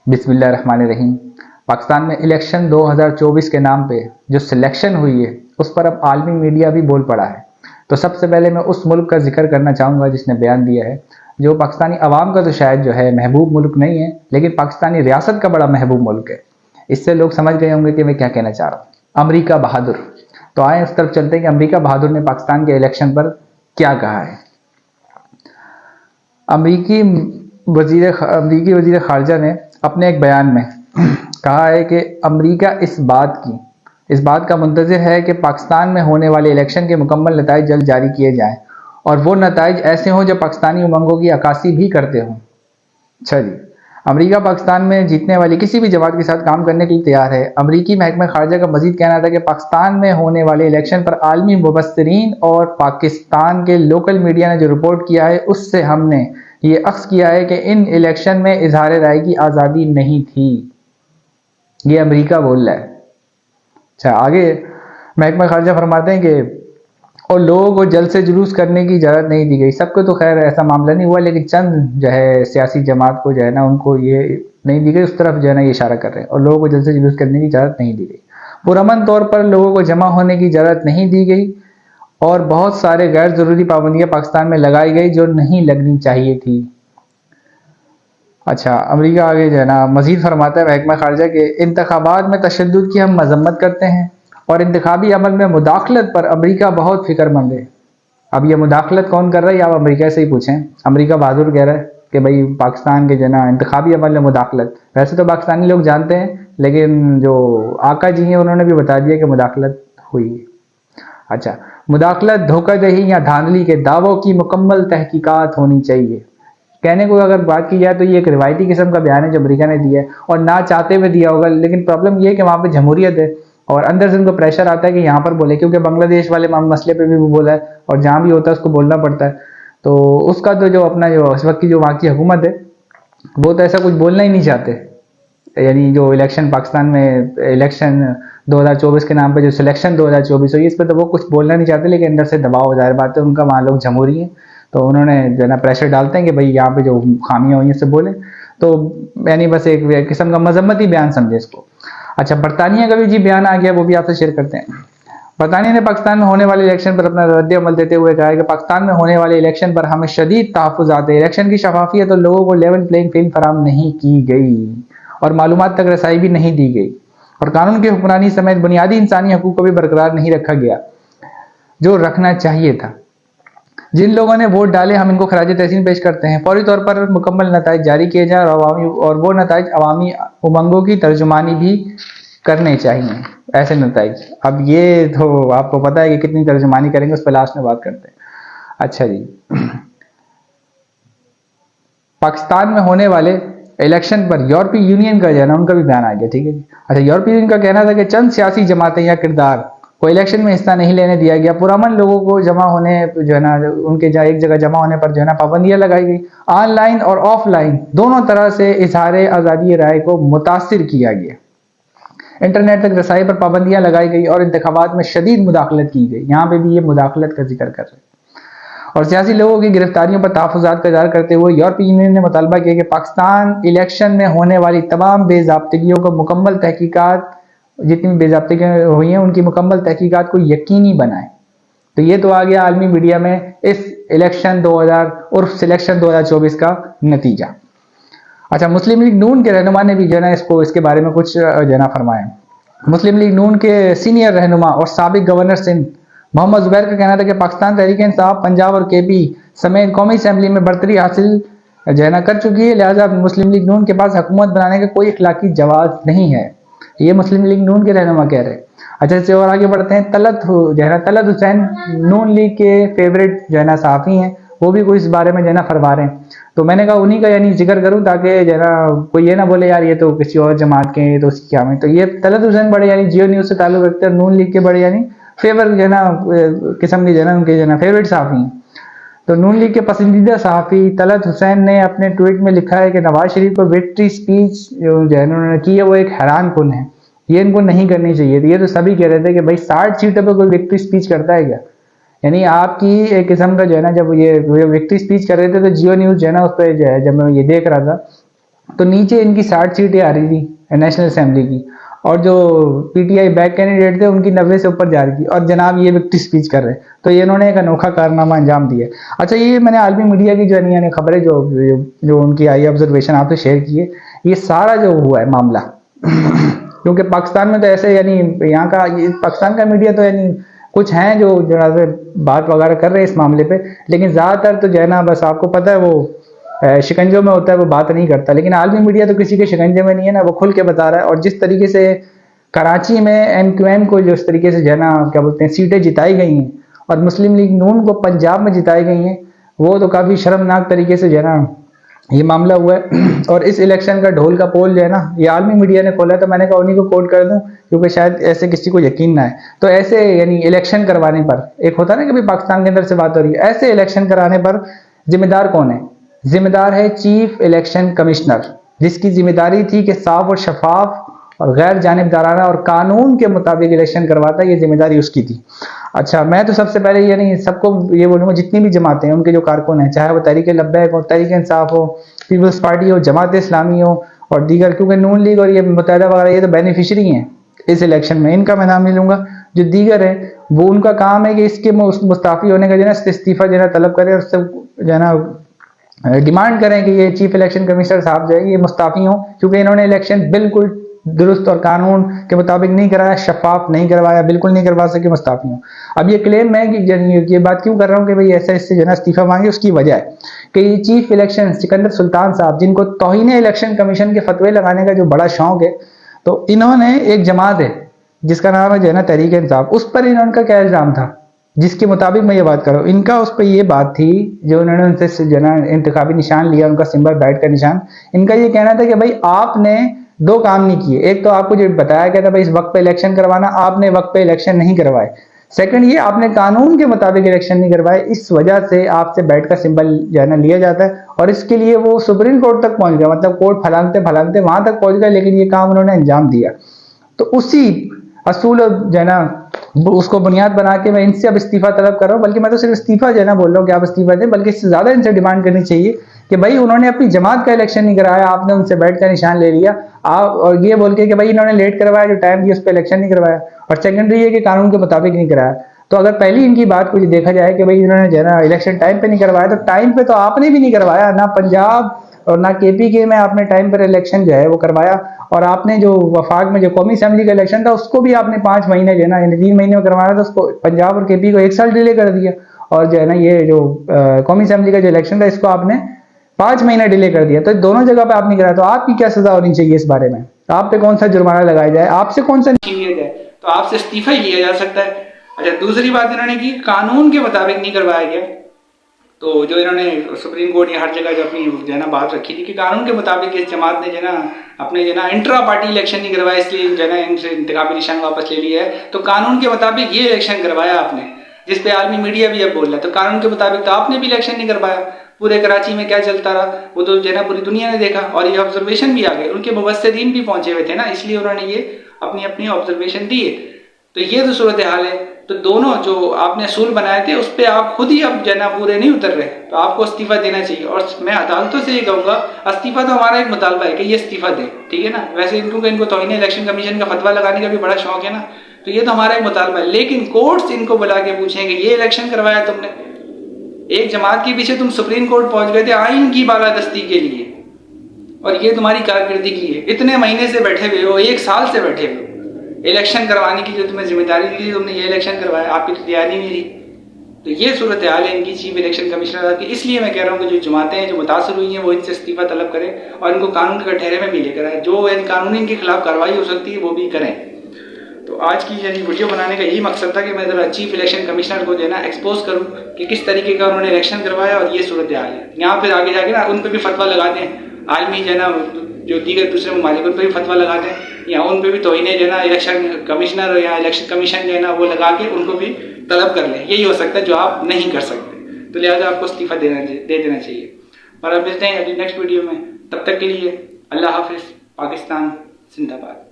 बिस्मिल्लाहिर्रहमानिर्रहीम। पाकिस्तान में इलेक्शन 2024 के नाम पे जो सिलेक्शन हुई है उस पर अब आलमी मीडिया भी बोल पड़ा है। तो सबसे पहले मैं उस मुल्क का जिक्र करना चाहूँगा जिसने बयान दिया है, जो पाकिस्तानी अवाम का तो शायद जो है महबूब मुल्क नहीं है, लेकिन पाकिस्तानी रियासत का बड़ा महबूब मुल्क है। इससे लोग समझ गए होंगे कि मैं क्या कहना चाह रहा हूँ। अमरीका बहादुर। तो आए उस तरफ चलते हैं कि अमरीका बहादुर ने पाकिस्तान के इलेक्शन पर क्या कहा है। अमरीकी वजीर खारजा ने अपने एक बयान में कहा है कि अमरीका इस बात का मुंतज़िर है कि पाकिस्तान में होने वाले इलेक्शन के मुकम्मल नताइज जल्द जारी किए जाएं और वो नताइज ऐसे हों जो पाकिस्तानी उमंगों की अक्कासी भी करते हों। अच्छा जी, अमरीका पाकिस्तान में जीतने वाली किसी भी जमात के साथ काम करने के लिए तैयार है। अमरीकी महकमा खारजा का मजीद कहना था कि पाकिस्तान में होने वाले इलेक्शन पर आलमी मुबस्सिरीन और पाकिस्तान के लोकल मीडिया ने जो रिपोर्ट किया है उससे हमने ये अक्स किया है कि इन इलेक्शन में इजहार राय की आज़ादी नहीं थी। ये अमरीका बोल रहा है। अच्छा, आगे महकमा खारजा फरमाते हैं कि और लोगों को जल्द से जुलूस करने की इजाज़त नहीं दी गई। सबको तो खैर ऐसा मामला नहीं हुआ, लेकिन चंद जो है सियासी जमात को जो है ना उनको ये नहीं दी गई, उस तरफ जो है ना ये इशारा कर रहे हैं। और लोगों को जल्द से जुलूस करने की इजाज़त नहीं दी गई। पुरअमन तौर पर लोगों को जमा होने की इजाज़त नहीं दी गई और बहुत सारे गैर ज़रूरी पाबंदियाँ पाकिस्तान में लगाई गई जो नहीं लगनी चाहिए थी। अच्छा, अमेरिका आगे जो है ना मजीद फरमाता है महकमा खारजा के इंतखाबात में तशद्दुद की हम मजम्मत करते हैं और इंतखाबी अमल में मुदाखलत पर अमेरिका बहुत फिक्रमंद है। अब ये मुदाखलत कौन कर रहा है, आप अमेरिका से ही पूछें। अमेरिका बहादुर कह रहा है कि भाई पाकिस्तान के जो ना इंतखाबी अमल में मुदाखलत, वैसे तो पाकिस्तानी लोग जानते हैं, लेकिन जो आका जी हैं उन्होंने भी बता दिया कि मुदाखलत हुई है। अच्छा, मुदाखलत, धोखाधड़ी या धांधली के दावों की मुकम्मल तहकीकात होनी चाहिए। कहने को अगर बात की जाए तो ये एक रिवायती किस्म का बयान है जो अमेरिका ने दिया है और ना चाहते हुए दिया होगा, लेकिन प्रॉब्लम ये है कि वहाँ पे जमहूरियत है और अंदर से उनको प्रेशर आता है कि यहाँ पर बोले, क्योंकि बांग्लादेश वाले मसले पे भी वो बोला है और जहाँ भी होता है उसको बोलना पड़ता है। तो उसका तो जो अपना जो इस वक्त की जो वहाँ की हुकूमत है वो तो ऐसा कुछ बोलना ही नहीं चाहते। यानी जो इलेक्शन पाकिस्तान में इलेक्शन 2024 के नाम पे जो सिलेक्शन 2024 हुई इस पर तो वो कुछ बोलना नहीं चाहते, लेकिन अंदर से दबाव, जाहिर बात है उनका वहाँ लोग जमहूरी हैं तो उन्होंने जो है ना प्रेशर डालते हैं कि भाई यहाँ पे जो खामियां हुई हैं से बोले। तो यानी बस एक किस्म का मजम्मती बयान समझे इसको। अच्छा, बरतानिया का भी जी बयान आ गया, वो भी आपसे शेयर करते हैं। बरतानिया ने पाकिस्तान में होने वाले इलेक्शन पर अपना रद्द-ए-अमल देते हुए कहा है कि पाकिस्तान में होने वाले इलेक्शन पर हमें शदीद तहफ़्फ़ुज़ात है। इलेक्शन की शफाफियत और लोगों को लेवल प्लेइंग फील्ड फराहम नहीं की गई और मालूमात तक रसाई भी नहीं दी गई और कानून की हुक्मरानी समेत बुनियादी इंसानी हकूक़ को भी बरकरार नहीं रखा गया जो रखना चाहिए था। जिन लोगों ने वोट डाले हम इनको खराज तहसीन पेश करते हैं। फौरी तौर पर मुकम्मल नताइज जारी किए जाए और वो नताइज अवामी उमंगों की तर्जुमानी भी करने चाहिए। ऐसे नताइज, अब ये तो आपको पता है कि कितनी तर्जुमानी करेंगे, उस पर लास्ट में बात करते हैं। अच्छा जी, पाकिस्तान में होने वाले इलेक्शन पर यूरोपीय यूनियन का जो है ना उनका भी बयान आ गया। ठीक है जी। अच्छा, यूरोपीय यूनियन का कहना था कि चंद सियासी जमातें या किरदार को इलेक्शन में हिस्सा नहीं लेने दिया गया। पुरअमन लोगों को जमा होने जो है ना उनके एक जगह जमा होने पर जो है ना पाबंदियां लगाई गई। ऑनलाइन और ऑफलाइन दोनों तरह से इजहार आज़ादी राय को मुतासिर किया गया। इंटरनेट तक रसाई पर पाबंदियां लगाई गई और इंतखाबात में शदीद मुदाखलत की गई। यहाँ पे भी ये मुदाखलत का जिक्र कर रहे हैं और सियासी लोगों की गिरफ्तारियों पर तहफ़्फ़ुज़ात का इज़हार करते हुए यूरोपीय यूनियन ने मुतालबा किया कि पाकिस्तान इलेक्शन में होने वाली तमाम बेज़ाब्तिगियों को मुकम्मल तहकीकात, जितनी बेज़ाब्तिगियाँ हुई हैं उनकी मुकम्मल तहकीकात को यकीनी बनाएं। तो ये तो आ गया आलमी मीडिया में इस इलेक्शन 2000 और सिलेक्शन 2024 का नतीजा। अच्छा, मुस्लिम लीग नून के रहनुमा ने भी जो है ना इसके बारे में कुछ जो है ना फरमाया। मुस्लिम लीग नून के सीनियर रहनुमा और साबिक गवर्नर सिंध मोहम्मद जुबैर का कहना था कि पाकिस्तान तहरीक इंसाफ पंजाब और केपी समेत कौमी असम्बली में बरतरी हासिल जो है ना कर चुकी है, लिहाजा मुस्लिम लीग नून के पास हुकूमत बनाने का कोई इखलाकी जवाब नहीं है। ये मुस्लिम लीग नून के रहनुमा कह रहे हैं। अच्छा, इससे और आगे बढ़ते हैं। तलत हुसैन नून लीग के फेवरेट जो है ना सहाफ़ी हैं, वो भी कोई इस बारे में जो है ना फरमा रहे हैं। तो मैंने कहा उन्हीं का यानी जिक्र करूं ताकि जो है ना कोई ये ना बोले यार ये तो किसी और जमात के हैं, तो उसकी क्या में। तो ये तलत हुसैन बड़े यानी जियो न्यूज़ से ताल्लुक़ रखते हैं, नून लीग के बड़े यानी फेवर जो है ना किस्म की जो है ना उनके जो है ना फेवरेट सहाफ़ी हैं। तो नून लीग के पसंदीदा सहाफ़ी तलत हुसैन ने अपने ट्वीट में लिखा है कि नवाज शरीफ को विक्ट्री स्पीच जो है उन्होंने की है वो एक हैरान कुन है, ये इनको नहीं करनी चाहिए थी। ये तो सभी कह रहे थे कि भाई 60 सीटों पर कोई विक्ट्री स्पीच करता है क्या। यानी आपकी एक किस्म का जो है ना जब ये विक्ट्री स्पीच कर रहे थे तो जियो न्यूज़ जो है ना उस पर जो है जब मैं ये देख रहा था तो नीचे इनकी 60 सीटें आ रही थी नेशनल असेंबली की, और जो पीटीआई बैक कैंडिडेट थे उनकी 90 से ऊपर जा रही थी, और जनाब ये विक्ट्री स्पीच कर रहे हैं। तो ये इन्होंने एक अनोखा कारनामा अंजाम दिया। अच्छा, ये मैंने आलमी मीडिया की जो है खबरें जो उनकी आई ऑब्जर्वेशन आपसे शेयर किए, ये सारा जो हुआ है मामला क्योंकि पाकिस्तान में तो ऐसे यहाँ का पाकिस्तान का मीडिया तो कुछ हैं जो बात वगैरह कर रहे हैं इस मामले पे, लेकिन ज्यादातर तो जो है ना बस आपको पता है वो शिकंजों में होता है, वो बात नहीं करता। लेकिन आलमी मीडिया तो किसी के शिकंजे में नहीं है ना, वो खुल के बता रहा है। और जिस तरीके से कराची में एमक्यूएम को जिस तरीके से जो है ना क्या बोलते हैं सीटें जिताई गई हैं, और मुस्लिम लीग नून को पंजाब में जिताई गई हैं, वो तो काफी शर्मनाक तरीके से जो है ना ये मामला हुआ है। और इस इलेक्शन का ढोल का पोल जो है ना ये आलमी मीडिया ने खोला, तो मैंने कहा उन्हीं को कोट कर दूं क्योंकि शायद ऐसे किसी को यकीन ना है। तो ऐसे इलेक्शन करवाने पर, एक होता है ना कि भाई पाकिस्तान के अंदर से बात हो रही है, ऐसे इलेक्शन कराने पर जिम्मेदार कौन है? जिम्मेदार है चीफ इलेक्शन कमिश्नर, जिसकी जिम्मेदारी थी कि साफ और शफाफ और गैर जानिबदाराना और कानून के मुताबिक इलेक्शन करवाता, ये जिम्मेदारी उसकी थी। अच्छा, मैं तो सबसे पहले सबको ये बोलूंगा, जितनी भी जमातें हैं उनके जो कारकुन हैं, चाहे वो तहरीक लब्बैक हो, तहरीक इंसाफ हो, पीपल्स पार्टी हो, जमात इस्लामी हो और दीगर, क्योंकि नून लीग और ये मुत्तहिदा वगैरह ये तो बेनिफिशरी हैं इस इलेक्शन में, इनका मैं नाम नहीं लूंगा। जो दीगर है वो उनका काम है कि इसके मुस्ताफी होने का जो है इस्तीफा जो है तलब करें, और उससे जो है ना डिमांड करें कि ये चीफ इलेक्शन कमिश्नर साहब जो है ये मुस्ताफी हों, क्योंकि इन्होंने इलेक्शन बिल्कुल दुरुस्त और कानून के मुताबिक नहीं कराया, शफाफ नहीं करवाया, बिल्कुल नहीं करवा सके, मुस्ताफी हूँ। अब ये क्लेम है कि ये बात क्यों कर रहा हूँ कि भाई ऐसा इससे जो है इस्तीफा मांगे, उसकी वजह है कि ये चीफ इलेक्शन सिकंदर सुल्तान साहब, जिनको तौहीन इलेक्शन कमीशन के फतवे लगाने का जो बड़ा शौक है, तो इन्होंने एक जमात है जिसका नाम है जो है ना तहरीक इंसाफ, उस पर इनका क्या इल्जाम था, जिसके मुताबिक मैं ये बात कर रहा हूँ, इनका उस पर ये बात थी, जो उन्होंने उनसे जो है ना इंतखाबी निशान लिया, उनका सिंबल बैट का निशान, इनका ये कहना था कि भाई आपने दो काम नहीं किए। एक तो आपको जो बताया गया था भाई इस वक्त पे इलेक्शन करवाना, आपने वक्त पे इलेक्शन नहीं करवाए। सेकंड ये आपने कानून के मुताबिक इलेक्शन नहीं करवाए, इस वजह से आपसे बैट का सिंबल जो है ना लिया जाता है, और इसके लिए वो सुप्रीम कोर्ट तक पहुंच गया, मतलब कोर्ट फलांगते फलांगते वहां तक पहुंच गया, लेकिन ये काम उन्होंने अंजाम दिया। तो उसी असूल जो है ना उसको बुनियाद बना के मैं इनसे अब इस्तीफा तलब कर रहा हूँ। बल्कि मैं तो सिर्फ इस्तीफा जो है ना बोल रहा हूँ कि आप इस्तीफा दें, बल्कि इससे ज्यादा इनसे डिमांड करनी चाहिए कि भाई उन्होंने अपनी जमात का इलेक्शन नहीं कराया, आपने उनसे बैट का निशान ले लिया, आप और ये बोल के कि भाई इन्होंने लेट करवाया, जो टाइम दिया उस पर इलेक्शन नहीं करवाया, और सेकेंडरी ये कि कानून के मुताबिक नहीं कराया। तो अगर पहली इनकी बात को देखा जाए कि भाई इन्होंने जो है ना इलेक्शन टाइम पे नहीं करवाया, तो टाइम पे तो आपने भी नहीं करवाया, ना पंजाब और ना केपी के में आपने टाइम पर इलेक्शन जो है वो करवाया, और आपने जो वफाक में जो कौमी असेंबली का इलेक्शन था उसको भी आपने 5 महीने जो है ना 3 महीने में करवाया था, उसको पंजाब और केपी को 1 साल डिले कर दिया, और जो है ना ये जो कौमी असेंबली का जो इलेक्शन था इसको आपने 5 महीना डिले कर दिया। तो दोनों जगह पे आप नहीं कराया, तो आपकी क्या सजा होनी चाहिए इस बारे में? आप पे कौन सा जुर्माना लगाया जाए, आपसे कौन सा लिया जाए? तो आपसे इस्तीफा ही लिया जा सकता है। अच्छा, दूसरी बात इन्होंने की कानून के मुताबिक नहीं करवाया गया, तो जो इन्होंने सुप्रीम कोर्ट या हर जगह जो अपनी जो है ना बात रखी थी कि कानून के मुताबिक इस जमात ने जो ना अपने जो ना इंट्रा पार्टी इलेक्शन नहीं करवाया, इसलिए जो है इनसे इंतखाबी निशान वापस ले लिया है। तो कानून के मुताबिक ये इलेक्शन करवाया आपने, जिस पे आलमी मीडिया भी अब बोल रहा है, तो कानून के मुताबिक तो आपने भी इलेक्शन नहीं करवाया। पूरे कराची में क्या चलता रहा वो तो जो है ना पूरी दुनिया ने देखा, और ये ऑब्जर्वेशन भी आ गए, उनके मुबस्सिरीन भी पहुंचे हुए थे ना, इसलिए उन्होंने ये अपनी अपनी ऑब्जर्वेशन दिए। तो ये तो सूरत हाल है। तो दोनों जो आपने असूल बनाए थे उस पर आप खुद ही अब जना पूरे नहीं उतर रहे, तो आपको इस्तीफा देना चाहिए। और मैं अदालतों से ये कहूंगा, इस्तीफा तो हमारा एक मुतालबा है कि ये इस्तीफा दे, ठीक है ना। वैसे इनको तौहीन इलेक्शन कमीशन का फतवा लगाने का भी बड़ा शौक है ना, तो ये तो हमारा एक मुतालबा है। लेकिन कोर्ट्स इनको बुला के पूछेंगे ये इलेक्शन करवाया तुमने, एक जमात के पीछे तुम सुप्रीम कोर्ट पहुंच गए थे आइन की बालादस्ती के लिए, और ये तुम्हारी कारकिर्दगी है, इतने महीने से बैठे हुए हो, 1 साल से बैठे हुए हो, इलेक्शन करवाने की जो तुम्हें जिम्मेदारी दी तुमने ये इलेक्शन करवाया, आपकी तो तैयारी नहीं रही। तो ये सूरत हाल है इनकी चीफ इलेक्शन कमिश्नर की। इसलिए मैं कह रहा हूँ कि जो जमातें हैं जो मुतासर हुई हैं वो इनसे इस्तीफा तलब करें और इनको कानून के कटहरे में भी लेकर आए, जो इन कानूनी इनके खिलाफ कार्रवाई हो सकती है वो भी करें। तो आज की यानी वीडियो बनाने का यही मकसद था कि मैं जरा चीफ इलेक्शन कमिश्नर को देना एक्सपोज करूं कि किस तरीके का उन्होंने इलेक्शन करवाया और ये सूरत हाल है। यहाँ फिर आगे जाके ना उन पर भी फतवा लगा दें, आलमी जो है ना जो दीगर दूसरे ममालिक उन पर भी फतवा लगा दें, या उन पर भी तौहीन जो है ना इलेक्शन कमिश्नर या इलेक्शन कमीशन जो है ना वो लगा के उनको भी तलब कर लें। यही हो सकता है जो आप नहीं कर सकते, तो लिहाजा आपको इस्तीफा दे देना चाहिए। और अब मिलते हैं अगली नेक्स्ट वीडियो में, तब तक के लिए अल्लाह हाफिज़। पाकिस्तान जिंदाबाद।